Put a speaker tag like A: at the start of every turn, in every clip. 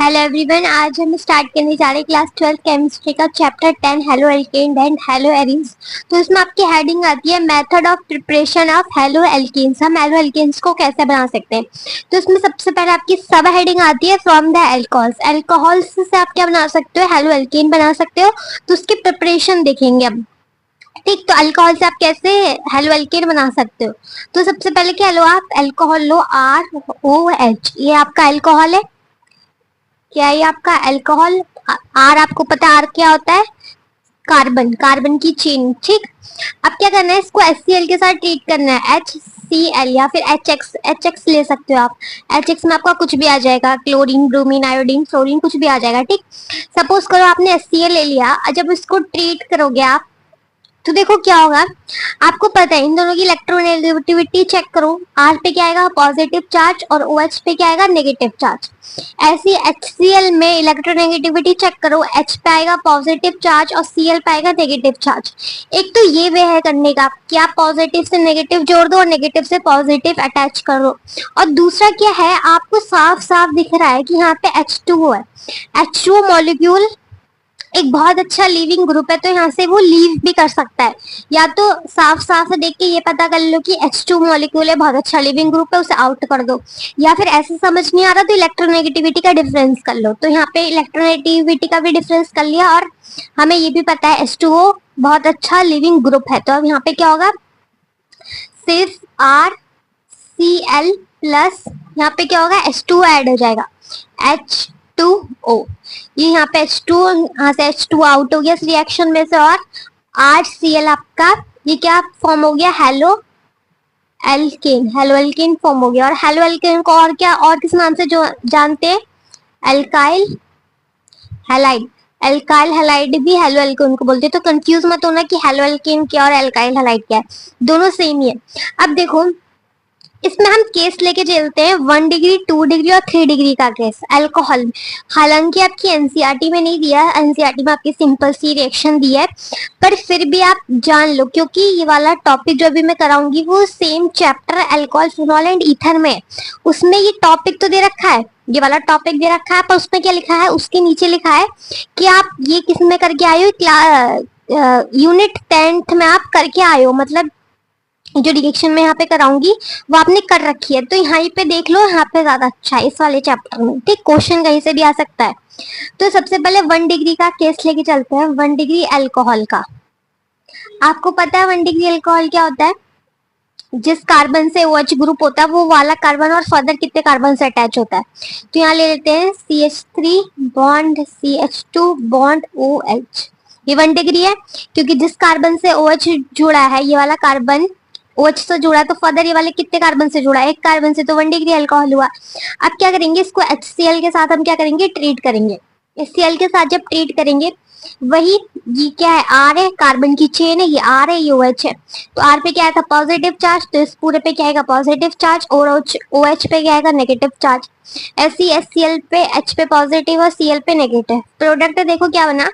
A: Hello everyone, आज हम start करने जा रहे हैं क्लास 12 केमिस्ट्री का chapter 10 haloalkane and haloarenes. तो इसमें आपकी हेडिंग आती है method of preparation of haloalkanes. हम हेलो एल्केन्स को कैसे बना सकते हैं। तो इसमें सबसे पहले आपकी सब हेडिंग आती है फ्रॉम द एल्कोहल्स। एल्कोहल्स से आप क्या बना सकते हो, हेलो एल्केन बना सकते हो। तो उसकी प्रिपरेशन देखेंगे अब। ठीक, तो अल्कोहल से आप कैसे हेलो एल्केन बना सकते हो। तो सबसे पहले क्या लो, आप एल्कोहल लो ROH, ये आपका एल्कोहल है। क्या ये आपका अल्कोहल। आर आपको पता है आर क्या होता है, कार्बन, कार्बन की चेन। ठीक, अब क्या करना है, इसको HCl के साथ ट्रीट करना है, HCl या फिर HX ले सकते हो आप। HX में आपका कुछ भी आ जाएगा, क्लोरीन, ब्रोमीन, आयोडीन, फ्लोरीन, कुछ भी आ जाएगा। ठीक, सपोज करो आपने HCl ले लिया, जब इसको ट्रीट करोगे आप तो देखो क्या होगा। आपको पता है इन दोनों की इलेक्ट्रोनेगेटिविटी चेक करो। R पे क्या आएगा, पॉजिटिव चार्ज, और OH पे क्या आएगा, नेगेटिव चार्ज। ऐसी HCl में इलेक्ट्रोनेगेटिविटी चेक करो, H पे आएगा पॉजिटिव चार्ज और Cl पे आएगा नेगेटिव चार्ज। एक तो ये वे है करने का कि आप पॉजिटिव से नेगेटिव जोड़ दो और नेगेटिव से पॉजिटिव अटैच कर दो। और दूसरा क्या है, आपको साफ साफ दिख रहा है कि यहाँ पे H2O है। H2O मॉलिक्यूल एक बहुत अच्छा लिविंग ग्रुप है, तो यहाँ से वो लीव भी कर सकता है। या तो साफ साफ से देख के ये पता कर लो कि H2 मॉलिक्यूल है, बहुत अच्छा लिविंग ग्रुप है, उसे आउट कर दो। या फिर ऐसे समझ नहीं आ रहा तो इलेक्ट्रोनेगेटिविटी का डिफरेंस कर लो। तो यहाँ पे इलेक्ट्रोनेगेटिविटी का भी डिफरेंस कर लिया, और हमें ये भी पता है H2O बहुत अच्छा लिविंग ग्रुप है। तो अब यहाँ पे क्या होगा, सिर्फ RCl प्लस यहाँ पे क्या होगा, H2O ऐड हो जाएगा, H2O। ये यहाँ पे H2O, यहाँ से H2 आउट हो गया इस रिएक्शन में से, और RCl आपका ये क्या फॉर्म हो गया, halo alkane. Halo alkane form हो गया। और हेलो एल्केन को और क्या, और किस नाम से जो जानते हैं, एल्काइल हैलाइड। एल्काइल हैलाइड भी हेलो एल्केन को बोलते हैं। तो कंफ्यूज मत होना कि हेलो एल्केन क्या और एल्काइल हैलाइड क्या है, दोनों सेम ही है। अब देखो इसमें हम केस लेके चलते हैं 1 डिग्री, 2 डिग्री और 3 डिग्री का केस अल्कोहल। हालांकि आपकी एनसीईआरटी में नहीं दिया है, एनसीईआरटी में आपकी सिंपल सी रिएक्शन दी है, पर फिर भी आप जान लो, क्योंकि ये वाला टॉपिक जो अभी मैं कराऊंगी वो same chapter alcohol, phenol and ether में, उसमें ये टॉपिक तो दे रखा है, ये वाला टॉपिक दे रखा है, पर उसमें क्या लिखा है, उसके नीचे लिखा है कि आप ये किस में करके आए हो, यूनिट 10th में आप करके आए हो। मतलब जो रिएक्शन में यहाँ पे कराऊंगी वो आपने कर रखी है, तो यहाँ पे देख लो, यहाँ पे ज्यादा अच्छा है इस वाले चैप्टर में। ठीक, क्वेश्चन कहीं से भी आ सकता है। तो सबसे पहले 1 डिग्री का केस लेके चलते हैं, 1 डिग्री अल्कोहल का। आपको पता है 1 डिग्री अल्कोहल क्या होता है, जिस कार्बन से OH ग्रुप होता है वो वाला कार्बन और फर्दर कितने कार्बन से अटैच होता है। तो यहाँ ले लेते हैं CH3 bond CH2 bond OH। ये 1 डिग्री है, क्योंकि जिस कार्बन से OH जुड़ा है, ये वाला कार्बन OH से जुड़ा है, तो फर्दर ये वाले कितने कार्बन से जुड़ा है, एक कार्बन से, तो 1 डिग्री अल्कोहल हुआ। अब क्या करेंगे, इसको HCl के साथ हम क्या करेंगे, ट्रीट करेंगे। HCl के साथ जब ट्रीट करेंगे, वही ये क्या है, R है, कार्बन की चेन है, ये R है, ये OH है। तो R पे क्या आया था, पॉजिटिव चार्ज, तो इस पूरे पे क्या आएगा, पॉजिटिव चार्ज, और OH पे क्या आएगा, नेगेटिव चार्ज। ऐसी HCl पे H पे पॉजिटिव और Cl पे नेगेटिव। प्रोडक्ट देखो क्या बना,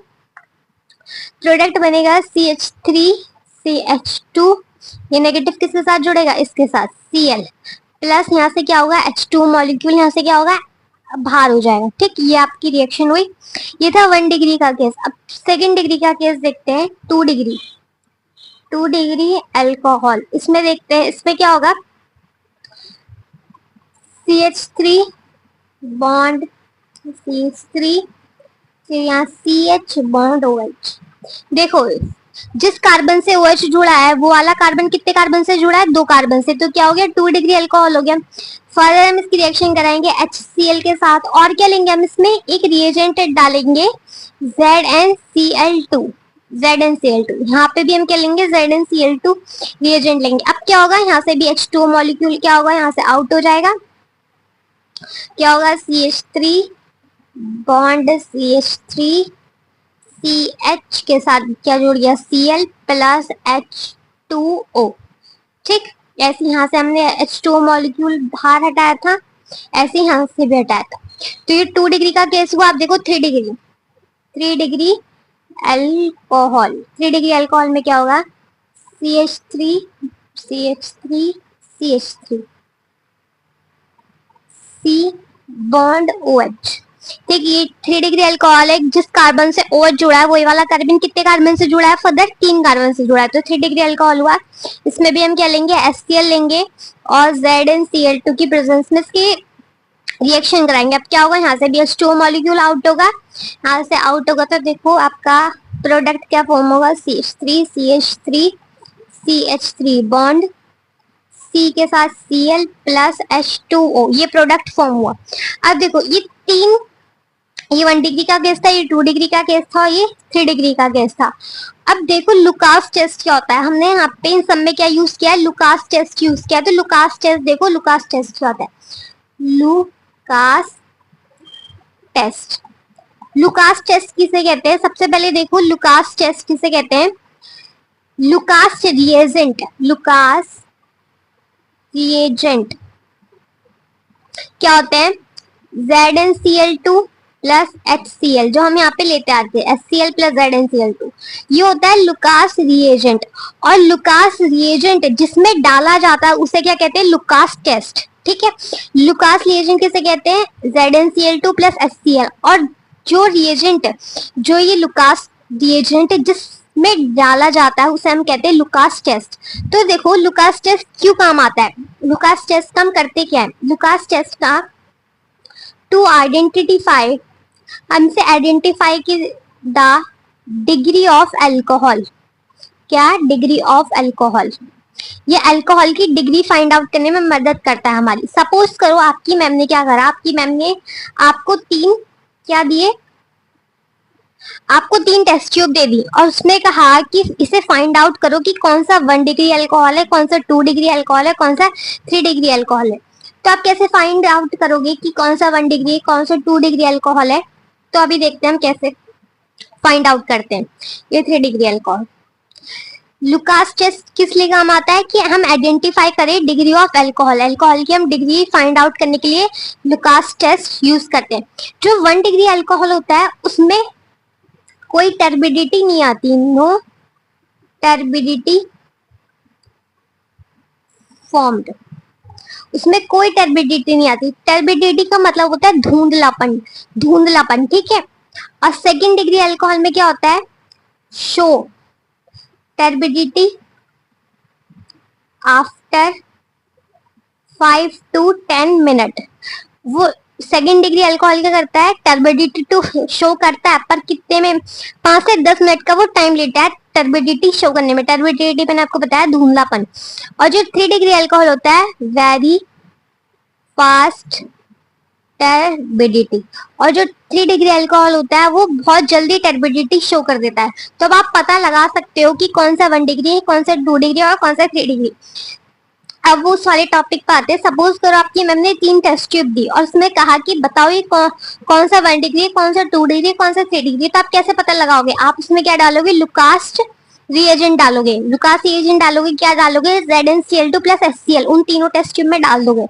A: प्रोडक्ट बनेगा CH3CH2, ये नेगेटिव किसके साथ जुड़ेगा, इसके साथ Cl, प्लस यहाँ से क्या होगा, H2 मॉलिक्यूल यहाँ से क्या होगा, बाहर हो जाएगा। ठीक, ये आपकी रिएक्शन हुई। ये था 1 डिग्री का केस। अब 2 डिग्री का केस देखते हैं, 2 डिग्री, 2 डिग्री अल्कोहल। इसमें देखते हैं, इसमें क्या होगा, CH3 बॉन्ड CH3, फिर यहाँ CH बॉन्ड OH। देखो जिस कार्बन से OH जुड़ा है वो वाला कार्बन कितने कार्बन से जुड़ा है, 2 कार्बन से, तो क्या हो गया, 2 डिग्री अल्कोहल हो गया। फर्दर हम इसकी रिएक्शन कराएंगे HCl के साथ, और क्या लेंगे हम, इसमें एक रिएजेंट डालेंगे ZnCl2, ZnCl2। यहाँ पे भी हम क्या लेंगे, ZnCl2 रिएजेंट लेंगे। अब क्या होगा, यहाँ से भी H2O मॉलिक्यूल क्या होगा, यहाँ से आउट हो जाएगा। क्या होगा, CH3 बॉन्ड CH3, CH के साथ क्या जुड़ गया, Cl प्लस H2O। ठीक, ऐसे यहाँ से हमने H2O मॉलिक्यूल बाहर हटाया था, ऐसे यहाँ से भी हटाया था। तो ये 2 डिग्री का केस हुआ। आप देखो 3 degree, 3 degree alcohol, 3 degree alcohol में क्या होगा, CH3 CH3 CH3 C bond OH। ठीक, ये 3 डिग्री अल्कोहल है, जिस कार्बन से OH जुड़ा है वही वाला कार्बन कितने कार्बन से जुड़ा है, फर्दर 3 कार्बन से जुड़ा है, तो 3 डिग्री अल्कोहल हुआ। इसमें भी हम क्या लेंगे, HCl लेंगे और ZnCl2 की प्रेजेंस में इसकी रिएक्शन कराएंगे। अब क्या होगा, यहाँ से भी H2O मॉलिक्यूल आउट होगा, यहाँ से आउट होगा तो देखो आपका प्रोडक्ट क्या फॉर्म होगा, CH3 CH3 CH3 bond C के साथ Cl प्लस H2O, ये प्रोडक्ट फॉर्म हुआ। अब देखो ये 1 डिग्री का केस था, ये 2 डिग्री का केस था, ये 3 डिग्री का केस था। अब देखो लुकास टेस्ट क्या होता है, हमने यहाँ पे इन सब में क्या यूज किया है, लुकास टेस्ट यूज किया है। तो लुकास टेस्ट देखो, लुकास टेस्ट क्या होता है, लुकास टेस्ट, लुकास टेस्ट किसे कहते हैं, सबसे पहले देखो लुकास टेस्ट किसे कहते हैं, लुकास रिएजेंट, लुकास रिएजेंट क्या होते हैं, ZnCl2 प्लस HCl, जो हम यहाँ पे लेते आते हैं HCl प्लस ZnCl2, ये होता है लुकास रिएजेंट। और लुकास रिएजेंट जिसमें डाला जाता है उसे क्या कहते हैं, लुकास टेस्ट। ठीक है, लुकास रिएजेंट किसे कहते हैं, ZnCl2 प्लस HCl। और जो रिएजेंट, जो ये लुकास रिएजेंट जिसमें डाला जाता है उसे हम कहते हैं लुकास टेस्ट। तो देखो लुकास टेस्ट क्यों काम आता है, लुकास टेस्ट हम करते क्या है, लुकास टेस्ट का टू आइडेंटिफाई, हमसे आइडेंटिफाई की द डिग्री ऑफ अल्कोहल, क्या, डिग्री ऑफ अल्कोहल, ये अल्कोहल की डिग्री फाइंड आउट करने में मदद करता है हमारी। सपोज करो आपकी मैम ने क्या करा, आपकी मैम ने आपको 3 क्या दिए, आपको 3 टेस्ट ट्यूब दे दी और उसने कहा कि इसे फाइंड आउट करो कि कौन सा 1 डिग्री अल्कोहल है, कौन सा 2 डिग्री अल्कोहल है, कौन सा 3 डिग्री अल्कोहल है। तो आप कैसे फाइंड आउट करोगे कि कौन सा 1 डिग्री, कौन सा 2 डिग्री अल्कोहल है, तो अभी देखते हैं हम कैसे फाइंड आउट करते हैं। ये 3 डिग्री अल्कोहल, लुकास टेस्ट किस लिए काम आता है कि हम आइडेंटिफाई करें डिग्री ऑफ अल्कोहल, अल्कोहल की हम डिग्री फाइंड आउट करने के लिए लुकास टेस्ट यूज करते हैं। जो 1 डिग्री अल्कोहल होता है उसमें कोई टर्बिडिटी नहीं आती, नो टर्बिडिटी फॉर्म्ड, उसमें कोई टर्बिडिटी नहीं आती। टर्बिडिटी का मतलब होता है धुंधलापन, धुंधलापन, ठीक है। और 2nd डिग्री अल्कोहल में क्या होता है, show turbidity after 5 to 10 minute. वो 2nd डिग्री अल्कोहल क्या करता है, टर्बिडिटी टू शो करता है, पर कितने में, 5 से 10 मिनट का वो टाइम लेता है टर्बिडिटी शो करने में। टर्बिडिटी मैंने आपको बताया धुंधलापन। और जो 3 डिग्री अल्कोहल होता है वेरी फास्ट टर्बिडिटी, और जो 3 डिग्री अल्कोहल होता है वो बहुत जल्दी टर्बिडिटी शो कर देता है। तो अब आप पता लगा सकते हो कि कौन सा 1 डिग्री है, कौन सा 2 डिग्री और कौन सा 3 डिग्री। अब वो सारे टॉपिक पे आते हैं। सपोज करो आपकी मैम ने 3 टेस्ट ट्यूब दी और उसमें कहा कि बताओ ये कौन सा 1 डिग्री, कौन सा 2 डिग्री, कौन सा 3 डिग्री। तो आप कैसे पता लगाओगे, आप उसमें क्या डालोगे, लुकास रिएजेंट डालोगे, लुकास रिएजेंट डालोगे, क्या डालोगे, ZnCl2 प्लस HCl, उन तीनों टेस्ट ट्यूब में डाल दोगे।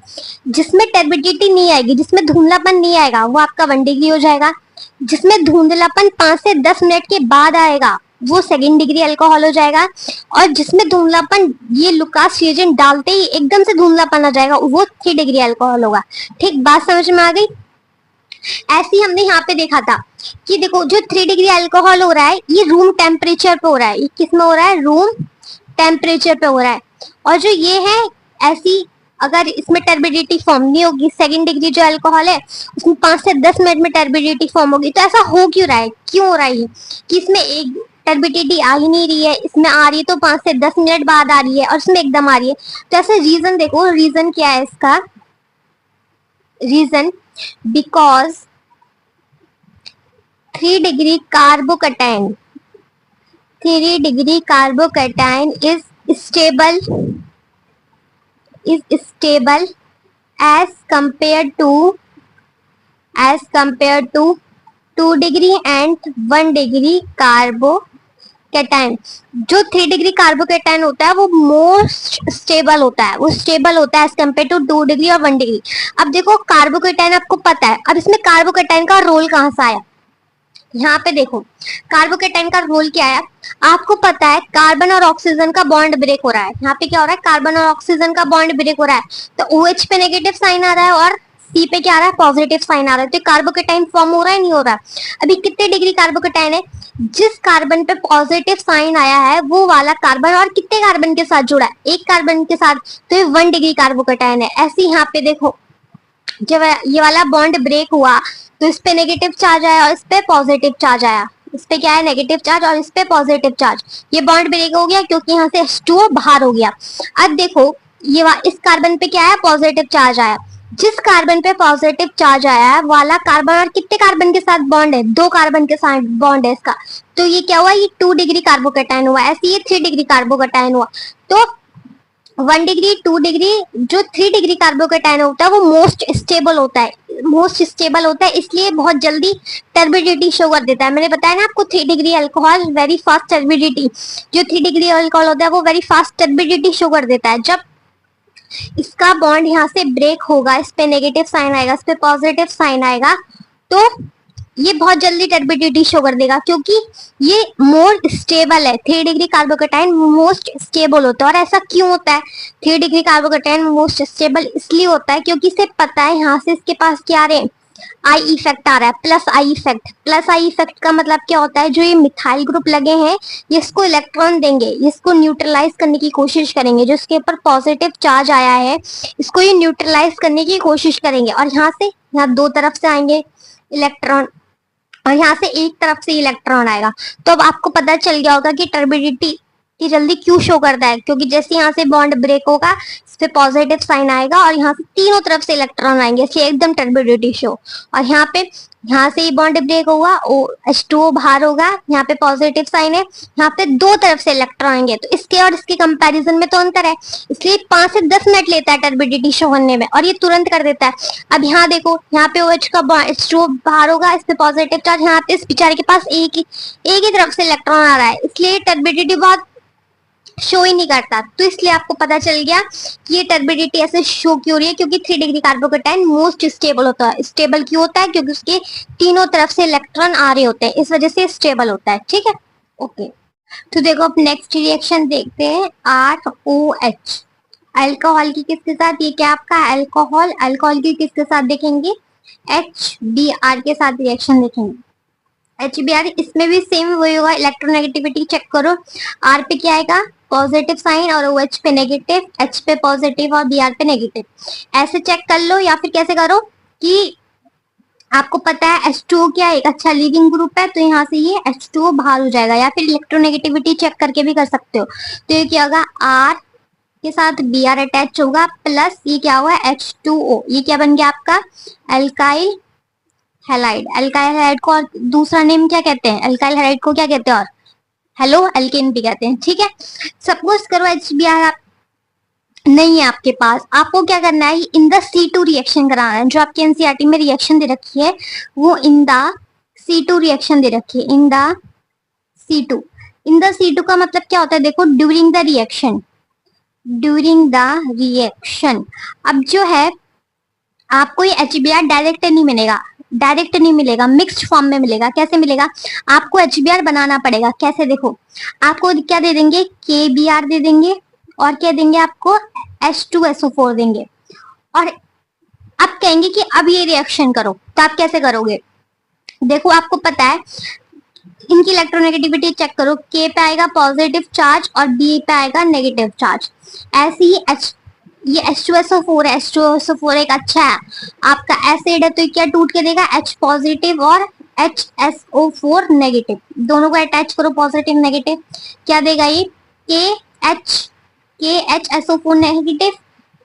A: जिसमें टर्बिडिटी नहीं आएगी, जिसमें धुंधलापन नहीं आएगा, वो आपका 1 डिग्री हो जाएगा। जिसमें धुंधलापन 5 से 10 मिनट के बाद आएगा वो 2nd डिग्री अल्कोहल हो जाएगा। और जिसमें धुंधलापन, ये लुकास रिएजेंट डालते ही एकदम से धुंधलापन आ जाएगा, वो 3 डिग्री अल्कोहल होगा। ठीक, बात समझ में आ गई। ऐसे ही हमने यहाँ पे देखा था कि देखो जो 3 डिग्री अल्कोहल हो रहा है ये रूम टेम्परेचर पे हो रहा है, ये किस में हो रहा है, रूम टेम्परेचर पे हो रहा है। और जो ये है ऐसी, अगर इसमें टर्बिडिटी फॉर्म नहीं होगी, 2nd डिग्री जो अल्कोहल है उसमें 5 से 10 मिनट में टर्बिडिटी फॉर्म होगी। तो ऐसा हो क्यों रहा है, क्यों हो रहा है कि इसमें एक टर्बिडिटी आ ही नहीं रही है, इसमें आ रही है तो 5 से 10 मिनट बाद आ रही है और इसमें एकदम आ रही है। तो ऐसे रीजन देखो, रीजन क्या है इसका, reason because 3 degree carbocation, 3 degree carbocation is stable as compared to 2 degree and 1 degree carbocation. जो 3 डिग्री कार्बोकैटायन होता है वो मोस्ट स्टेबल होता है, वो स्टेबल होता है एज कम्पेयर टू 2 डिग्री और 1 डिग्री। अब देखो कार्बोकैटायन आपको पता है, अब इसमें कार्बोकैटायन का रोल कहाँ से आया, यहाँ पे देखो कार्बोकैटायन का रोल क्या है। आपको पता है कार्बन और ऑक्सीजन का बॉन्ड ब्रेक हो रहा है, यहाँ पे क्या हो रहा है, कार्बन और ऑक्सीजन का बॉन्ड ब्रेक हो रहा है, तो OH पे नेगेटिव साइन आ रहा है और सी पे क्या आ रहा है, पॉजिटिव साइन आ रहा है, तो कार्बोकेटाइन फॉर्म हो रहा है, नहीं हो रहा। अभी कितने डिग्री कार्बोकेटाइन है, जिस कार्बन पे पॉजिटिव साइन आया है वो वाला कार्बन और कितने कार्बन के साथ जुड़ा है, एक कार्बन के साथ, तो ये 1 डिग्री कार्बोकेटाइन है। ऐसे यहाँ पे देखो जब ये वाला बॉन्ड ब्रेक हुआ तो इस पे नेगेटिव चार्ज आया और इस पे पॉजिटिव चार्ज आया, इस पे क्या है नेगेटिव चार्ज और इस पे पॉजिटिव चार्ज, ये बॉन्ड ब्रेक हो गया क्योंकि यहाँ से H2O बाहर हो गया। अब देखो ये इस कार्बन पे क्या है, पॉजिटिव चार्ज आया, जिस कार्बन पे पॉजिटिव चार्ज आया है वाला कार्बन और कितने कार्बन के साथ बॉन्ड है, 2 कार्बन के साथ बॉन्ड है इसका, तो ये क्या हुआ, ये 2 डिग्री कार्बोकेटाइन हुआ। ऐसे ये 3 डिग्री कार्बोकेटाइन हुआ। तो 1 डिग्री, 2 डिग्री, जो 3 डिग्री कार्बोकेटाइन होता है वो मोस्ट स्टेबल होता है, मोस्ट स्टेबल होता है, इसलिए बहुत जल्दी टर्बिडिटी शो कर देता है। मैंने बताया ना आपको 3 degree alcohol very fast turbidity, जो 3 डिग्री अल्कोहल होता है वो वेरी फास्ट टर्बिडिटी शो कर देता है। जब इसका बॉन्ड यहाँ से ब्रेक होगा, इस पे नेगेटिव साइन आएगा, इस पे पॉजिटिव साइन आएगा, तो ये बहुत जल्दी टर्बिडिटी शो कर देगा क्योंकि ये मोर स्टेबल है। 3 डिग्री कार्बोकेटाइन मोस्ट स्टेबल होता है। और ऐसा क्यों होता है, 3 डिग्री कार्बोकेटाइन मोस्ट स्टेबल इसलिए होता है क्योंकि इसे पता है यहाँ से इसके पास क्या आ रहे हैं, आई इफेक्ट आ रहा है, plus I effect. Plus I effect का मतलब क्या होता है, जो ये मिथाइल ग्रुप लगे हैं ये इसको इलेक्ट्रॉन देंगे, इसको न्यूट्रलाइज करने की कोशिश करेंगे, जो इसके ऊपर पॉजिटिव चार्ज आया है इसको ये न्यूट्रलाइज करने की कोशिश करेंगे, और यहाँ से यहाँ 2 तरफ से आएंगे इलेक्ट्रॉन और यहाँ से एक तरफ से इलेक्ट्रॉन आएगा। तो अब आपको पता चल गया होगा कि टर्बिडिटी कि जल्दी क्यों शो करता है, क्योंकि जैसे यहाँ से बॉन्ड ब्रेक होगा इस पे पॉजिटिव साइन आएगा और यहाँ से तीनों तरफ से इलेक्ट्रॉन आएंगे, इसलिए एकदम टर्बिडिटी शो। और यहाँ से ही बॉन्ड ब्रेक होगा, H2O बाहर होगा, यहाँ पे पॉजिटिव साइन है, यहाँ पे 2 तरफ से इलेक्ट्रॉन आएंगे, तो इसके और इसके कंपैरिजन में तो अंतर है, इसलिए 5 से 10 मिनट लेता है टर्बिडिटी शो करने में, और ये तुरंत कर देता है। अब यहाँ देखो, यहाँ पे OH का H2O बाहर होगा, इस पे पॉजिटिव चार्ज, यहाँ पे इस बेचारे के पास एक ही तरफ से इलेक्ट्रॉन आ रहा है, इसलिए टर्बिडिटी बहुत शो ही नहीं करता। तो इसलिए आपको पता चल गया कि ये टर्बिडिटी ऐसे शो क्यों हो रही है, क्योंकि 3 डिग्री कार्बोकेटाइन मोस्ट स्टेबल होता है। स्टेबल क्यों होता है, क्योंकि उसके तीनों तरफ से इलेक्ट्रॉन आ रहे होते हैं, इस वजह से स्टेबल होता है। ठीक है, ओके। तो देखो अब नेक्स्ट रिएक्शन देखते हैं, ROH अल्कोहल की किसके साथ, ये क्या आपका अल्कोहल, अल्कोहल की किसके साथ देखेंगे, HBr के साथ रिएक्शन देखेंगे। HBr इसमें भी सेम वही होगा, इलेक्ट्रोनेगेटिविटी चेक करो, R पे क्या आएगा पॉजिटिव साइन और OH पे नेगेटिव, H पे पॉजिटिव और Br पे नेगेटिव, ऐसे चेक कर लो। या फिर कैसे करो कि आपको पता है H2O क्या एक अच्छा लीविंग ग्रुप है, तो यहाँ से ये H2O बाहर हो जाएगा, या फिर इलेक्ट्रोनेगेटिविटी चेक करके भी कर सकते हो। तो ये क्या होगा, R के साथ Br अटैच होगा, प्लस ये क्या हुआ H2O, ये क्या बन गया आपका अल्काइल हैलाइड। अल्काइल हैलाइड को और दूसरा नेम क्या कहते हैं, अल्काइल हैलाइड को क्या कहते हैं, और हेलो एल्केन भी कहते हैं। ठीक है, सपोज करो HBr नहीं है आपके पास, आपको क्या करना है, इन द C2 रिएक्शन कराना है। जो आपके एनसीईआरटी में रिएक्शन दे रखी है वो इन द C2 रिएक्शन दे रखी है, in the C2। In the C2 का मतलब क्या होता है, देखो during the reaction, during the reaction. अब जो है आपको ये HBr डायरेक्ट नहीं मिलेगा, डायरेक्ट नहीं मिलेगा, मिक्स्ड फॉर्म में मिलेगा। कैसे मिलेगा, आपको HBr बनाना पड़ेगा। कैसे, देखो आपको क्या दे देंगे, KBr दे देंगे, और क्या देंगे आपको H2SO4 देंगे, और अब कहेंगे कि अब ये रिएक्शन करो, तो आप कैसे करोगे, देखो आपको पता है इनकी इलेक्ट्रोनेगेटिविटी चेक करो, K पे आएगा पॉजिटिव चार्ज और D पे आएगा नेगेटिव चार्ज। ऐसे ही ये H2SO4 है, H2SO4 एक अच्छा है आपका एसिड है, तो क्या टूट के देगा H पॉजिटिव और HSO4 नेगेटिव, दोनों को अटैच करो पॉजिटिव नेगेटिव, क्या देगा ये KHSO4 नेगेटिव,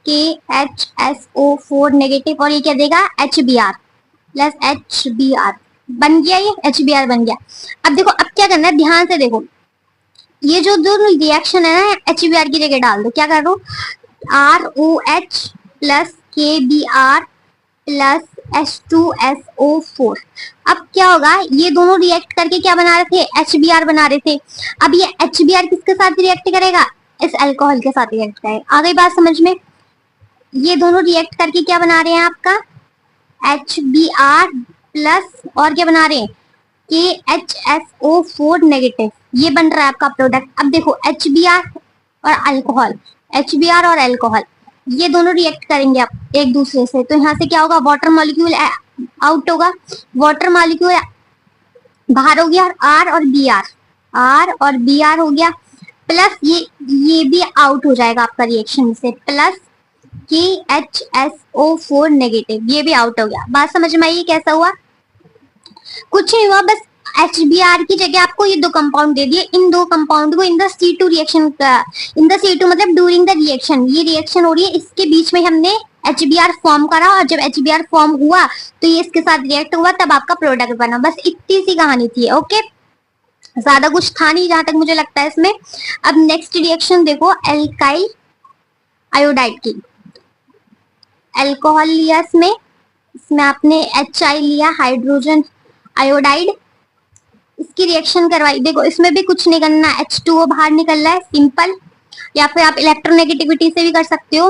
A: KHSO4 नेगेटिव, और ये क्या देगा HBr प्लस HBr, बन गया ये HBr बन गया। अब देखो अब क्या करना है, ध्यान से देखो, ये जो दोनों रिएक्शन है ना HBr की जगह डाल दो, क्या कर दो ROH plus KBr plus H2SO4। अब क्या होगा, ये दोनों रिएक्ट करके क्या बना रहे थे, HBr बना रहे थे। अब ये HBr किसके साथ रिएक्ट करेगा, इस अल्कोहल के साथ रिएक्ट करेगा। आ गई बात समझ में, ये दोनों रिएक्ट करके क्या बना रहे हैं आपका HBr प्लस और क्या बना रहे हैं KHSO4 नेगेटिव, ये बन रहा है आपका प्रोडक्ट। अब देखो HBr और अल्कोहल, HBr और अल्कोहल, ये दोनों रिएक्ट करेंगे आप एक दूसरे से, तो यहाँ से क्या होगा, वाटर मॉलिक्यूल आउट होगा, वाटर मॉलिक्यूल बाहर हो गया, आर और बी आर, आर और बी आर हो गया, प्लस ये भी आउट हो जाएगा आपका रिएक्शन से, प्लस कि HSO4 नेगेटिव, ये भी आउट हो गया। बात समझ में आई कैसा हुआ? कुछ नहीं हुआ, बस HBr की जगह आपको ये दो कंपाउंड दे दिए, इन दो कंपाउंड को इन द C2 रिएक्शन का, इन द C2 मतलब ड्यूरिंग द रिएक्शन, ये रिएक्शन हो रही है, इसके बीच में हमने HBr फॉर्म करा, और जब HBr फॉर्म हुआ तो ये इसके साथ रिएक्ट हुआ, तब आपका प्रोडक्ट बना। बस इतनी सी कहानी थी। ओके, ज्यादा कुछ था नहीं जहां तक मुझे लगता है इसमें। अब नेक्स्ट रिएक्शन देखो, एल्काइल आयोडाइड की। अल्कोहल लिया इसमें आपने HI लिया, हाइड्रोजन आयोडाइड, इसकी रिएक्शन करवाई। देखो इसमें भी कुछ नहीं करना, H2O बाहर निकल रहा है, सिंपल। या फिर आप इलेक्ट्रोनेगेटिविटी से भी कर सकते हो।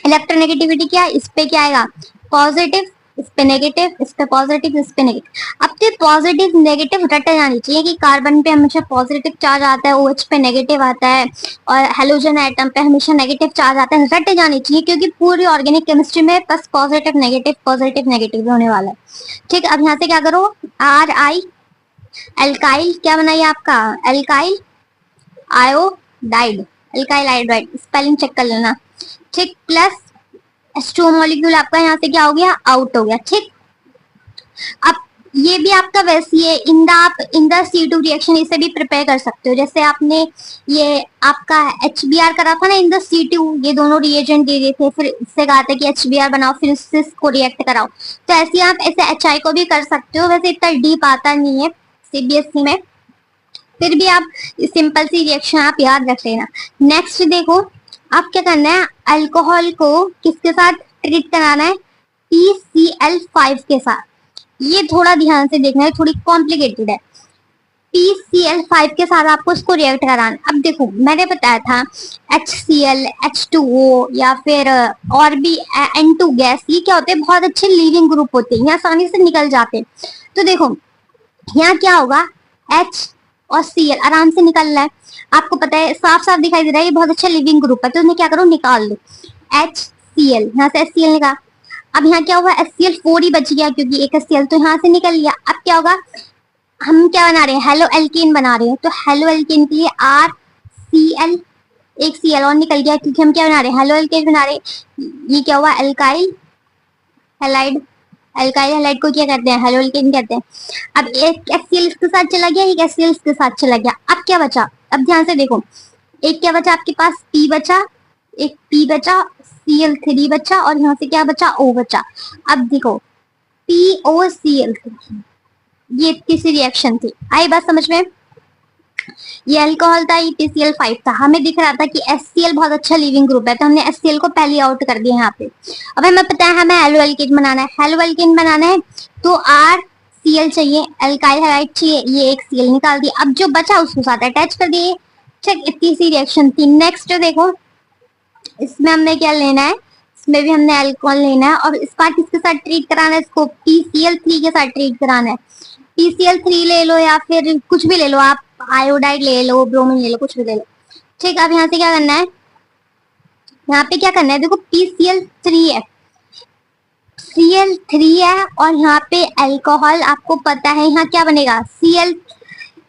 A: इलेक्ट्रोनेगेटिविटी क्या है, इस पे क्या आएगा, पॉजिटिव, इस पे नेगेटिव, इस पे पॉजिटिव, इस पे नेगेटिव। अब तो पॉजिटिव नेगेटिव रटे जानी चाहिए कि कार्बन पे हमेशा पॉजिटिव चार्ज आता है, OH पे नेगेटिव आता है, और हेलोजन एटम पे हमेशा नेगेटिव चार्ज आता है, रटे जानी चाहिए, क्योंकि पूरी ऑर्गेनिक केमिस्ट्री में बस पॉजिटिव नेगेटिव होने वाला है। ठीक, अब यहाँ से क्या करो, RI एल्काइल क्या बनाइए आपका, alkyl iodide, alkyl iodide, spelling check कर लेना। ठीक, प्लस H2O मॉलिक्यूल आपका यहाँ से क्या हो गया, आउट हो गया। ठीक, अब ये भी आपका वैसे ही है, आप इन द C2 रिएक्शन इसे भी प्रिपेयर कर सकते हो, जैसे आपने ये आपका HBr करा था ना इन द C2, ये दोनों रिएजेंट दे दिए थे, फिर इससे कहा था कि HBr बनाओ, फिर इससे इसको रिएक्ट कराओ, तो ऐसे आप ऐसे HI को भी कर सकते हो। वैसे इतना डीप आता नहीं है CBSE में, फिर भी आप सिंपल सी रिएक्शन आप याद रख लेना। नेक्स्ट देखो, आप क्या करना है, अल्कोहल को किसके साथ ट्रीट कराना है, PCl5 के साथ। ये थोड़ा ध्यान से देखना है, थोड़ी कॉम्प्लिकेटेड है। PCl5 के साथ आपको इसको रिएक्ट कराना। अब देखो मैंने बताया था HCl, H2O या फिर और भी N2 गैस, ये क्या होते हैं, बहुत अच्छे लीविंग ग्रुप होते हैं, ये आसानी से निकल जाते हैं। तो देखो यहाँ क्या होगा, H और Cl आराम से निकल रहा है, आपको पता है, साफ साफ दिखाई दे रहा है, ये बहुत अच्छा लिविंग ग्रुप है, तो उन्हें क्या करो, निकाल लो। HCl, यहाँ से HCl निकाल। अब यहाँ क्या हुआ, HCl4 ही बच गया, क्योंकि एक HCl तो यहाँ से निकल लिया। अब क्या होगा, हम क्या बना रहे हैं, हेलो एल्कीन बना रहे हैं, तो हेलो एल्कीन के लिए RCl, एक Cl और निकल गया, क्योंकि हम क्या बना रहे हैं, हेलो एल्कीन बना रहे हैं। ये क्या हुआ, एल्काइल हैलाइड, एल्काइल हैलाइड को क्या कहते हैं, हेलो एल्कीन कहते हैं। अब एक HCl इसके साथ चला गया, एक HCl इसके साथ चला गया। अब क्या बचा, अब ध्यान से देखो, एक क्या बचा आपके पास, P बचा, एक P बचा, Cl3 बचा, और यहाँ से क्या बचा, O बचा। अब देखो POCl3, ये तीसरी रिएक्शन थी, आई बात समझ में। ये अल्कोहल था, ये PCl5 था, हमें दिख रहा था कि HCl बहुत अच्छा लिविंग ग्रुप है, तो हमने HCl को पहले आउट कर दिया यहाँ पे। अब हमें पता है हमें हेलो एल्कीन बनाना है, हेलो एल्कीन बनाना है तो RCl चाहिए, एल्काइल हैलाइड चाहिए, ये एक Cl निकाल दिया। अब जो बचा उसको साथ अटैच कर दिए। ठीक, इतनी सी रिएक्शन थी। नेक्स्ट देखो, इसमें हमने क्या लेना है, इसमें भी हमने अल्कोहल लेना है, और इस बार किसके साथ ट्रीट कराना है, इसको PCl3 के साथ ट्रीट कराना है। PCl3 ले लो या फिर कुछ भी ले लो आप, आयोडाइड ले लो, ब्रोमीन ले लो, कुछ भी ले लो। ठीक, अब यहाँ से क्या करना है, यहाँ पे क्या करना है, देखो PCl3 है, Cl3 है, और यहाँ पे अल्कोहल, आपको पता है यहाँ क्या बनेगा, Cl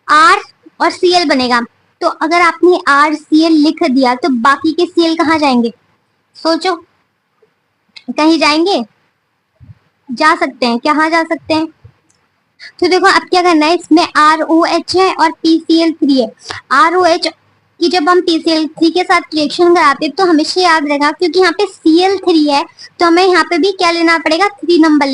A: R और Cl बनेगा। तो अगर आपने RCl लिख दिया तो बाकी के Cl कहाँ जाएंगे, सोचो, कहीं जाएंगे, जा सकते हैं, कहाँ जा सकते हैं। तो देखो अब क्या करना है, इसमें ROH है और PCl3 है। ROH की जब हम PCl3 के साथ रिएक्शन कराते हैं तो हमेशा याद रहेगा, क्योंकि यहाँ पे Cl3 है तो हमें यहाँ पे भी क्या लेना पड़ेगा, 3 नंबर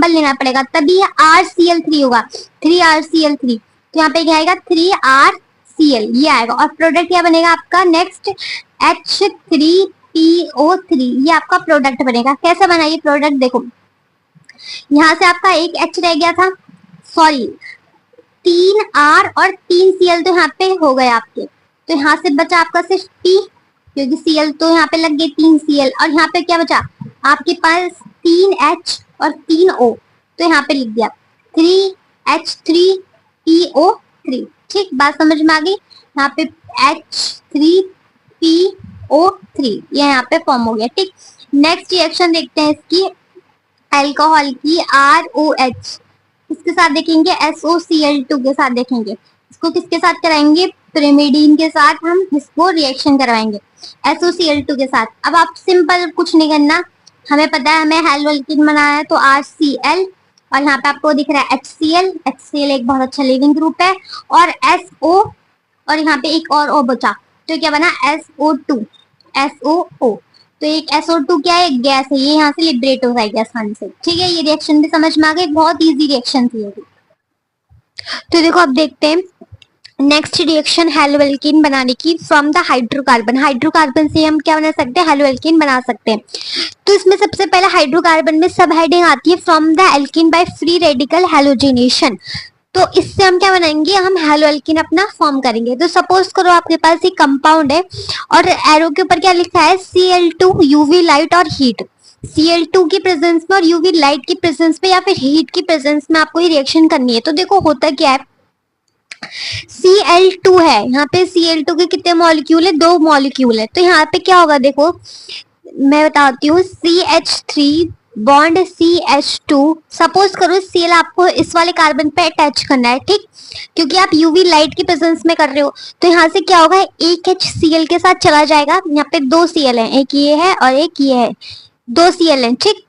A: लेना पड़ेगा, तभी RCl3 होगा, 3RCl3। तो यहाँ पे क्या आएगा, 3RCl, ये आएगा, और प्रोडक्ट क्या बनेगा आपका, नेक्स्ट H3PO3, ये आपका प्रोडक्ट बनेगा। कैसे बना ये प्रोडक्ट, देखो यहाँ से आपका एक H रह गया था, सॉरी 3 R और 3 Cl तो यहाँ पे हो गए आपके, तो यहाँ से बचा आपका सिर्फ P, क्योंकि Cl तो यहाँ पे लग गए 3 Cl, और यहाँ पे क्या बचा आपके पास 3 H और 3 O, तो यहाँ पे लिख दिया 3H3PO3। ठीक, बात समझ में आ गई। यहाँ पे H3P SO3 ये यहाँ पे फॉर्म हो गया। ठीक, नेक्स्ट रिएक्शन देखते हैं इसकी अल्कोहल की ROH, इसके साथ देखेंगे SOCl2 के साथ देखेंगे। इसको किसके साथ कराएंगे? पिरिमिडीन के साथ हम इसको रिएक्शन करवाएंगे SOCl2 के साथ। अब आप सिंपल कुछ नहीं करना, हमें पता है हमें हेलोअल्कीन बनाना है, तो RCl और यहाँ पे आपको दिख रहा है HCl एक बहुत अच्छा लिविंग ग्रुप है, और SO और यहाँ पे एक और O बचा, तो क्या बना? SO2 तो एक SO2 क्या है? एक गैस है, ये यहाँ से लिबरेट हो जाएगी आसानी से। ठीक है, ये रिएक्शन भी समझ में आ गई, बहुत इजी रिएक्शन थी ये। तो देखो अब देखते हैं नेक्स्ट रिएक्शन हेलोअल्कीन बनाने की फ्रॉम द हाइड्रोकार्बन से हम क्या बना सकते हैं? हेलोअल्कीन बना सकते हैं। तो इसमें सबसे पहले हाइड्रोकार्बन में सब हेडिंग आती है from the alkene by free radical halogenation. तो इससे हम क्या बनाएंगे? हम हेलोअल्कीन अपना फॉर्म करेंगे। तो सपोज करो आपके पास एक कंपाउंड है और एरो के ऊपर क्या लिखा है? Cl2 यूवी लाइट और हीट। Cl2 की प्रेजेंस में और यूवी लाइट की प्रेजेंस में या फिर हीट की प्रेजेंस में आपको ये रिएक्शन करनी है। तो देखो होता क्या है, Cl2 है, यहाँ पे Cl2 के कितने मॉलिक्यूल है? 2 मॉलिक्यूल है। तो यहाँ पे क्या होगा देखो, मैं बताती हूँ, CH3 बॉन्ड CH2। सपोज करो Cl आपको इस वाले कार्बन पे अटैच करना है, ठीक, क्योंकि आप यूवी लाइट की प्रेजेंस में कर रहे हो। तो यहाँ से क्या होगा? एक HCl के साथ चला जाएगा, यहाँ पे 2 Cl है, एक ये है और एक ये है, 2 Cl है। ठीक,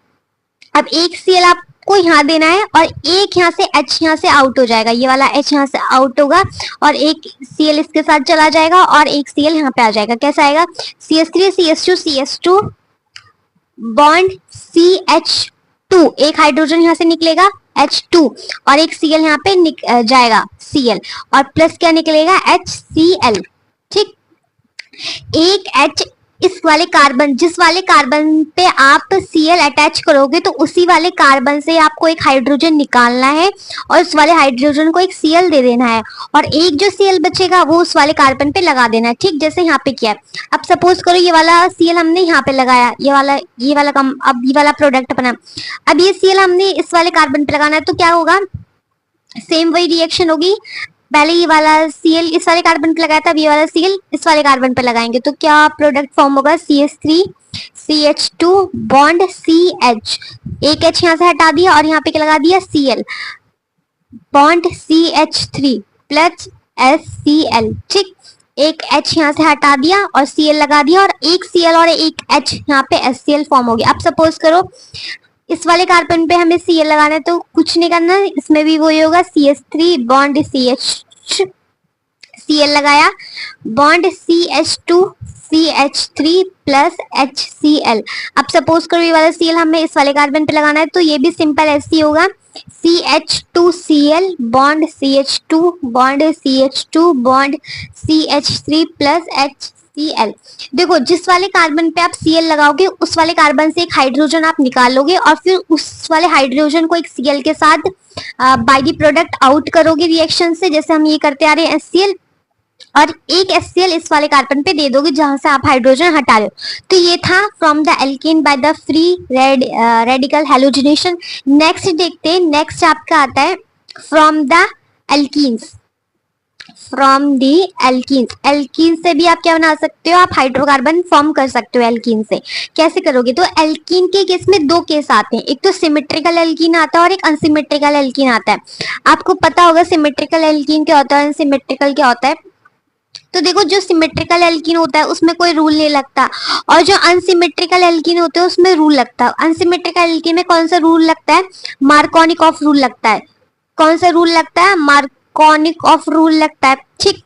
A: अब एक Cl आपको यहाँ देना है और एक यहाँ से H यहाँ से आउट हो जाएगा, ये वाला H यहाँ से आउट होगा और एक Cl इसके साथ चला जाएगा और एक Cl यहाँ पे आ जाएगा। कैसा आएगा? CH3 CH2 बॉन्ड CH2, एक हाइड्रोजन यहाँ से निकलेगा H2 और एक Cl यहाँ पे जाएगा Cl और प्लस क्या निकलेगा? HCl। ठीक, एक H इस वाले कार्बन, जिस वाले कार्बन पे आप Cl अटैच करोगे तो उसी वाले कार्बन से आपको एक हाइड्रोजन निकालना है और उस वाले हाइड्रोजन को एक Cl दे देना है और एक जो Cl बचेगा वो उस वाले कार्बन पे लगा देना है। ठीक, जैसे यहाँ पे किया है। अब सपोज करो ये वाला Cl हमने यहाँ पे लगाया, ये वाला कम, अब ये वाला प्रोडक्ट बना। अब ये Cl हमने इस वाले कार्बन पे लगाना है, तो क्या होगा? सेम वही रिएक्शन होगी, पहले ये वाला Cl इस वाले कार्बन पे लगाया था, अब ये वाला Cl इस वाले कार्बन पे लगाएंगे, तो क्या प्रोडक्ट फॉर्म होगा? CH3 CH2 बॉन्ड CH, एक H यहाँ से हटा दिया और यहाँ पे क्या लगा दिया? Cl bond CH3 plus HCl। ठीक, एक H यहाँ से हटा दिया और Cl लगा दिया और एक Cl और एक H यहाँ पे HCl फॉर्म हो गया। अब सपोज करो इस वाले कार्बन पे हमें Cl लगाना है, तो कुछ नहीं करना, इसमें भी वही होगा, CH3 बॉन्ड Cl लगाया, bond CH2 CH3 plus HCl। अब सपोज करो ये वाला Cl हमें इस वाले कार्बन पे लगाना है, तो ये भी सिंपल ऐसे ही होगा, CH2Cl bond CH2 bond CH2 bond CH3 plus HCl। देखो जिस वाले कार्बन पे आप Cl लगाओगे उस वाले कार्बन से एक हाइड्रोजन आप निकाल लोगे और फिर उस वाले हाइड्रोजन को एक Cl के साथ बाय द प्रोडक्ट आउट करोगे रिएक्शन से, जैसे हम ये करते आ रहे हैं HCl, और एक HCl इस वाले कार्बन पे दे दोगे जहां से आप हाइड्रोजन हटा रहे हो। तो ये था from the alkene by the free radical halogenation. Next देखते हैं, नेक्स्ट आपका आता है from the alkenes. From the alkenes, alkene से भी आप क्या बना सकते हो? आप हाइड्रोकार्बन फॉर्म कर सकते हो एल्कीन से। कैसे करोगे? तो एल्कीन के केस में 2 केस आते हैं, एक तो सिमेट्रिकल एल्कीन आता है और एक अनसिमेट्रिकल एल्कीन आता है। आपको पता होगा सिमेट्रिकल एल्कीन क्या होता है, अनसिमेट्रिकल क्या होता है। तो देखो जो सिमेट्रिकल एल्कीन होता है उसमें कोई रूल नहीं लगता और जो अनसिमेट्रिकल एल्कीन होते हैं उसमें रूल लगता है। अनसिमेट्रिकल एल्कीन में कौन सा रूल लगता है? मार्कोनिक ऑफ रूल लगता है। कौन सा रूल लगता है? मार्कोनिक ऑफ रूल लगता है। ठीक,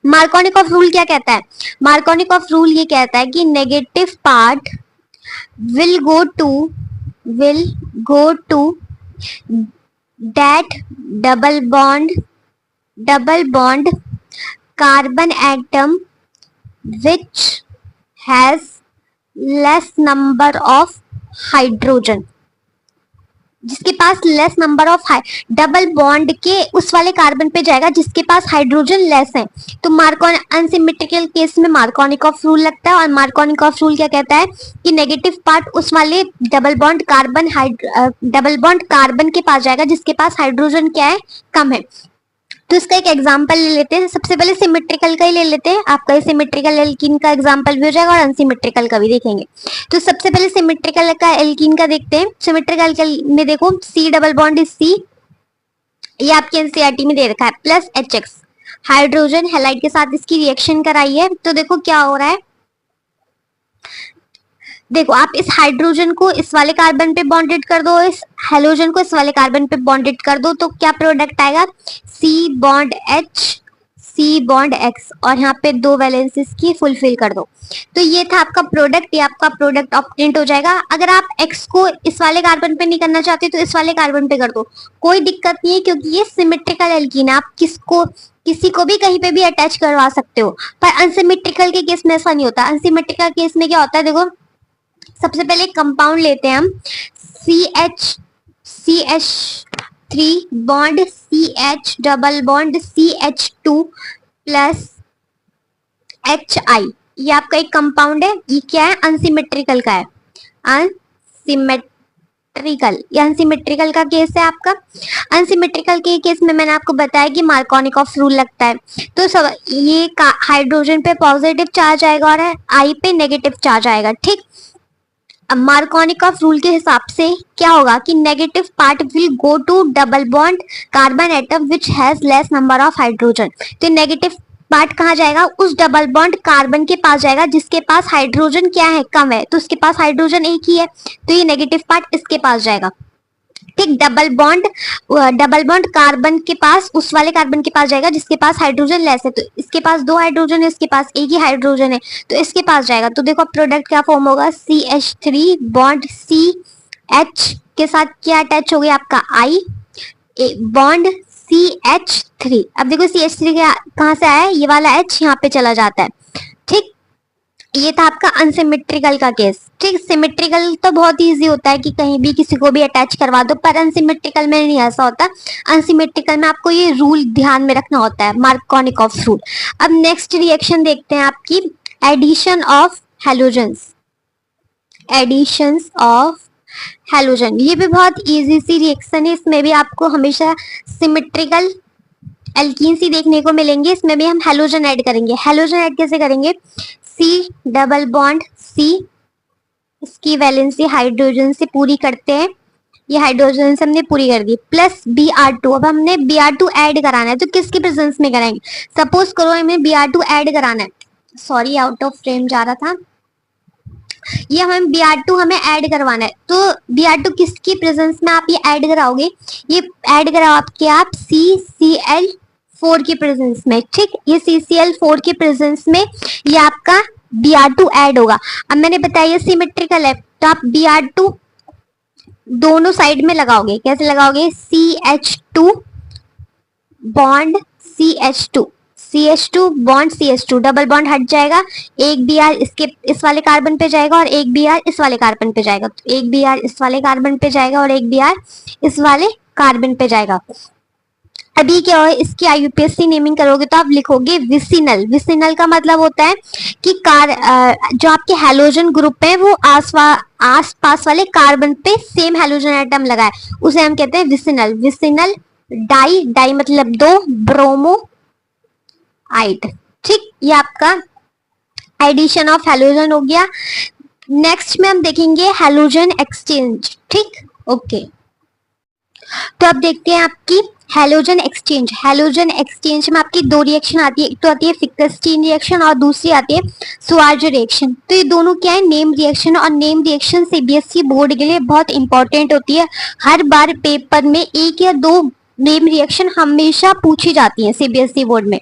A: मार्कोनिक ऑफ रूल क्या कहता है? मार्कोनिक ऑफ रूल ये कहता है कि negative part will go to that double bond carbon atom which has less number of hydrogen, जिसके पास less number of double bond के उस वाले कार्बन पे जाएगा जिसके पास हाइड्रोजन लेस है। तो मार्कोन अनसिमेट्रिकल केस में मार्कोनिक ऑफ रूल लगता है और मार्कोनिक ऑफ रूल क्या कहता है कि नेगेटिव पार्ट उस वाले डबल बॉन्ड कार्बन के पास जाएगा जिसके पास हाइड्रोजन क्या है? कम है। तो इसका एक एग्जांपल ले लेते हैं। सबसे पहले सिमेट्रिकल का ही ले लेते हैं, आपका सिमेट्रिकल एल्कीन का एग्जांपल भी हो जाएगा और अनसिमेट्रिकल का भी देखेंगे। तो सबसे पहले सिमेट्रिकल का एल्कीन का देखते हैं। सिमेट्रिकल में देखो C double bond is C, ये आपके एनसीईआरटी में दे रखा है, प्लस HX हाइड्रोजन हैलाइड के साथ इसकी रिएक्शन कराई है। तो देखो क्या हो रहा है, देखो आप इस हाइड्रोजन को इस वाले कार्बन पे बॉन्डेड कर दो, इस हेलोजन को इस वाले कार्बन पे बॉन्डेड कर दो, तो क्या प्रोडक्ट आएगा, C bond H C bond X, और यहाँ पे 2 वैलेंसीज की फुलफिल कर दो। तो ये था आपका प्रोडक्ट, ये आपका प्रोडक्ट ऑब्टेन्ड हो जाएगा। अगर आप X को इस वाले कार्बन पे नहीं करना चाहते तो इस वाले कार्बन पे कर दो, कोई दिक्कत नहीं है, क्योंकि ये सिमेट्रिकल एल्कीन है, आप किसी को भी कहीं पे भी अटैच करवा सकते हो। पर अनसिमेट्रिकल के केस में ऐसा नहीं होता। अनसिमेट्रिकल केस में क्या होता है, देखो सबसे पहले कंपाउंड लेते हैं हम, CH3 bond CH double bond CH2 plus HI, ये आपका एक कंपाउंड है। ये क्या है, अनसिमेट्रिकल का है, अनसिमेट्रिकल, ये अनसिमेट्रिकल का केस है आपका। अनसिमेट्रिकल के केस में मैंने आपको बताया कि मार्कोनिकॉफ रूल लगता है। तो सब ये हाइड्रोजन पे पॉजिटिव चार्ज आएगा और आई पे नेगेटिव चार्ज आएगा, ठीक। अब मार्कोनिकॉफ रूल के हिसाब से क्या होगा कि negative part will go to double bond carbon atom which has less number of hydrogen. तो नेगेटिव पार्ट कहाँ जाएगा, उस डबल बॉन्ड कार्बन के पास जाएगा जिसके पास हाइड्रोजन क्या है, कम है, तो उसके पास हाइड्रोजन एक ही है, तो ये नेगेटिव पार्ट इसके पास जाएगा, ठीक। डबल बॉन्ड कार्बन के पास उस वाले कार्बन के पास जाएगा जिसके पास हाइड्रोजन लेस है, तो इसके पास 2 हाइड्रोजन है, इसके पास एक ही हाइड्रोजन है, तो इसके पास जाएगा। तो देखो प्रोडक्ट क्या फॉर्म होगा, CH3 बॉन्ड CH के साथ क्या अटैच हो गया आपका I बॉन्ड CH3। अब देखो CH3 कहाँ से आया, ये वाला H यहाँ पे चला जाता है, ठीक। ये था आपका अनसिमेट्रिकल का केस, ठीक। सिमेट्रिकल तो बहुत इजी होता है कि कहीं भी किसी को भी अटैच करवा दो, पर अनसिमेट्रिकल में नहीं ऐसा होता। अनसिमेट्रिकल में आपको ये रूल ध्यान में रखना होता है, मार्कोनिकॉफ रूल। अब नेक्स्ट रिएक्शन देखते हैं आपकी, addition of halogens, additions of halogen. ये भी बहुत इजी सी रिएक्शन है, इसमें भी आपको हमेशा सिमेट्रिकल एल्कीन्स ही देखने को मिलेंगे, इसमें भी हम हैलोजन ऐड करेंगे। हैलोजन ऐड कैसे करेंगे, C डबल बॉन्ड C, इसकी वैलेंसी हाइड्रोजन से पूरी करते हैं, ये हाइड्रोजन से हमने पूरी कर दी, प्लस Br2। अब हमने Br2 ऐड कराना है, तो किसकी प्रेजेंस में कराएंगे, सपोज करो हमें Br2 ऐड कराना है, सॉरी आउट ऑफ फ्रेम जा रहा था, ये हमें Br2 हमें ऐड करवाना है। तो Br2 किसकी प्रेजेंस में आप ये ऐड कराओगे, ये ऐड कराओ आपके आप CCl4 की प्रेजेंस में, ठीक। ये CCl4 की प्रेजेंस में ये आपका Br2 ऐड होगा। अब मैंने बताया ये सिमेट्रिकल है, तो आप Br2 दोनों साइड में लगाओगे, कैसे लगाओगे, CH2 bond CH2 bond CH2, double bond हट जाएगा, एक Br इसके इस वाले कार्बन पे जाएगा और एक Br इस वाले कार्बन पे जाएगा, तो एक Br इस वाले कार्बन पे जाएगा और एक Br इस वाले कार्बन पे जाएगा। अभी क्या है, इसकी IUPAC नेमिंग करोगे तो आप लिखोगे विसिनल। विसिनल का मतलब होता है कि जो आपके हैलोजन ग्रुप है वो आस पास वाले कार्बन पे सेम हैलोजन एटम लगा है, उसे हम कहते हैं विसिनल। विसिनल डाई मतलब 2 ब्रोमो आइड, ठीक। ये आपका एडिशन ऑफ हैलोजन हो गया। नेक्स्ट में हम देखेंगे हैलोजन एक्सचेंज, ठीक, ओके। तो अब देखते हैं आपकी हैलोजन एक्सचेंज। हैलोजन एक्सचेंज में आपकी 2 रिएक्शन आती है, एक तो आती है फिक्सस्टीन रिएक्शन और दूसरी आती है स्वार्ज रिएक्शन। तो ये दोनों क्या है, नेम रिएक्शन, और नेम रिएक्शन सीबीएसई बोर्ड के लिए बहुत इंपॉर्टेंट होती है। हर बार पेपर में 1 या 2 नेम रिएक्शन हमेशा पूछी जाती है सीबीएसई बोर्ड में,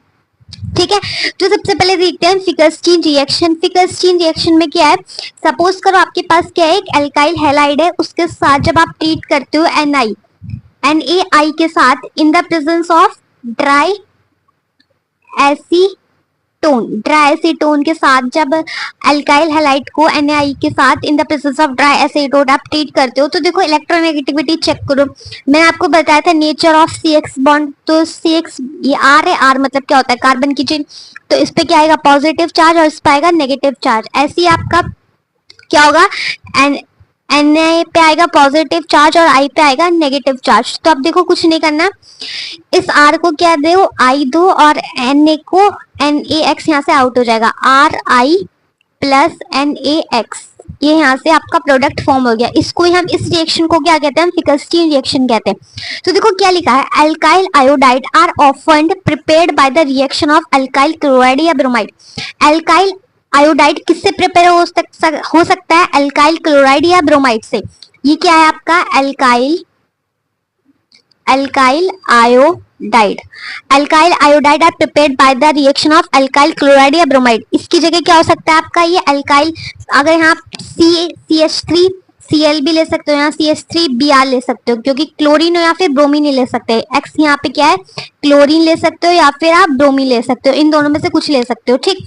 A: ठीक है। तो सबसे पहले देखते हैं फिक्सस्टीन रिएक्शन। फिक्सस्टीन रिएक्शन में क्या है, सपोज करो आपके पास क्या है, एक एल्काइल हैलाइड है, उसके साथ जब आप ट्रीट करते हो NaI के साथ इन the presence of dry acetone के साथ, जब अल्काइल हैलाइड को Na के साथ इन the presence of dry acetone आप ट्रीट करते हो, तो देखो इलेक्ट्रोनेगेटिविटी चेक करो। मैंने आपको बताया था नेचर ऑफ CX बॉन्ड, तो CX ये R है, R मतलब क्या होता है, कार्बन की चेन, तो इस पे क्या आएगा, पॉजिटिव चार्ज, और इस पे आएगा नेगेटिव चार्ज। ऐसे ही आपका क्या होगा, Na पे आएगा पॉजिटिव चार्ज और I पे आएगा नेगेटिव चार्ज। तो अब देखो कुछ नहीं करना, इस R को क्या दो, I दो, और Na को NaX यहाँ से आउट हो जाएगा, RI प्लस NaX, ये यहाँ से आपका प्रोडक्ट फॉर्म हो गया। इसको ही हम, इस रिएक्शन को क्या कहते हैं, हम फिकस्टीन रिएक्शन कहते हैं। तो देखो क्या लिखा है, alkyl iodide are often prepared by the reaction of alkyl chloride या ब्रोमाइड। अल्काइल आयोडाइड किससे प्रिपेयर हो सकता है, अल्काइल क्लोराइड या ब्रोमाइड से। ये क्या है आपका alkyl iodide. Alkyl iodide are prepared by the reaction of alkyl chloride या ब्रोमाइड। इसकी जगह क्या हो सकता है आपका, ये अल्काइल, अगर यहाँ CH3 Cl भी ले सकते हो, यहाँ CH3 Br ले सकते हो, क्योंकि क्लोरीन या फिर ब्रोमीन ले सकते हैं। X यहाँ पे क्या है, क्लोरीन ले सकते हो या फिर आप ब्रोमीन ले सकते हो, इन दोनों में से कुछ ले सकते हो, ठीक।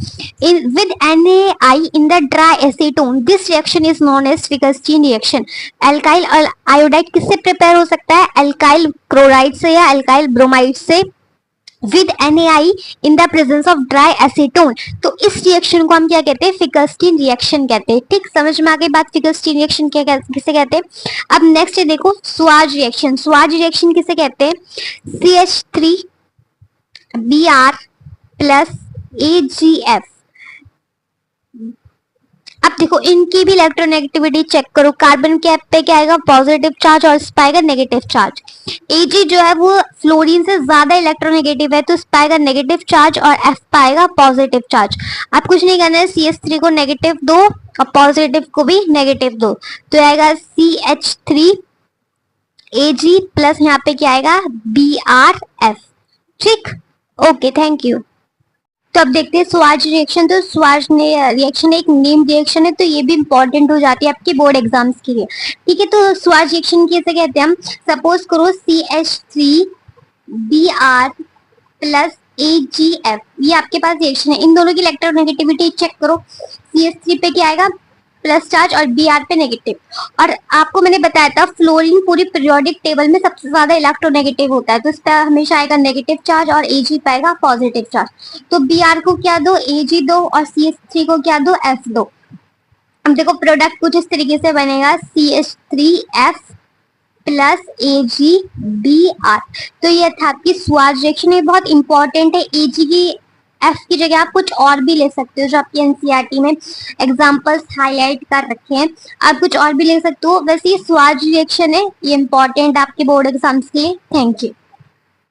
A: In with NaI in the dry acetone this reaction is known as Finkelstein reaction. Alkyl iodide किससे प्रिपेयर हो सकता है, अल्काइल क्लोराइड से या अल्काइल ब्रोमाइड से, with NaI in the presence of dry acetone. तो इस रिएक्शन को हम क्या कहते हैं, फिकस्टीन रिएक्शन कहते हैं, ठीक। समझ में आ गई बात, फिकस्टीन रिएक्शन क्या किसे कहते हैं। अब नेक्स्ट देखो स्वाज रिएक्शन। स्वाज रिएक्शन किसे कहते हैं, CH3Br प्लस AgF। अब देखो इनकी भी इलेक्ट्रोनेगेटिविटी चेक करो, कार्बन के पे क्या आएगा, पॉजिटिव चार्ज, और इस पे आएगा नेगेटिव चार्ज। Ag जो है वो फ्लोरीन से ज्यादा इलेक्ट्रोनेगेटिव है, तो इस पे आएगा नेगेटिव चार्ज और F पे आएगा पॉजिटिव चार्ज। अब कुछ नहीं करना है, CH3 को नेगेटिव दो और पॉजिटिव को भी नेगेटिव दो, तो आएगा CH3Ag प्लस यहाँ पे क्या आएगा BrF, ठीक। Okay, thank you. तो अब देखते हैं स्वाज रिएक्शन। तो स्वाज रिएक्शन एक नेम रिएक्शन है, तो ये भी इंपॉर्टेंट हो जाती है आपके बोर्ड एग्जाम्स के लिए, ठीक है। तो स्वाज रिएक्शन कैसे कहते हैं हम, सपोज करो CH3Br प्लस AgF, ये आपके पास रिएक्शन है। इन दोनों की इलेक्ट्रोनेगेटिविटी चेक करो, CH3 पे क्या आएगा, प्लस चार्ज, और Br पे नेगेटिव। और आपको मैंने बताया था फ्लोरीन पूरी पीरियोडिक टेबल में सबसे ज्यादा इलेक्ट्रोनेगेटिव होता है, तो इस पर हमेशा आएगा नेगेटिव चार्ज और Ag पाएगा पॉजिटिव चार्ज। तो Br को क्या दो, Ag दो, और CH3 को क्या दो, F दो। अब देखो प्रोडक्ट कुछ इस तरीके से बनेगा, CH3F प्लस AgBr। तो ये था आपकी स्वाज रिएक्शन, ये बहुत इंपॉर्टेंट है। Ag की F की जगह आप कुछ और भी ले सकते हो, जो आपकी NCERT में एग्जांपल्स हाईलाइट कर रखे हैं, आप कुछ और भी ले सकते हो। वैसे ये स्वाज रिएक्शन है, ये इंपॉर्टेंट आपके बोर्ड एग्जाम्स के लिए। Thank you.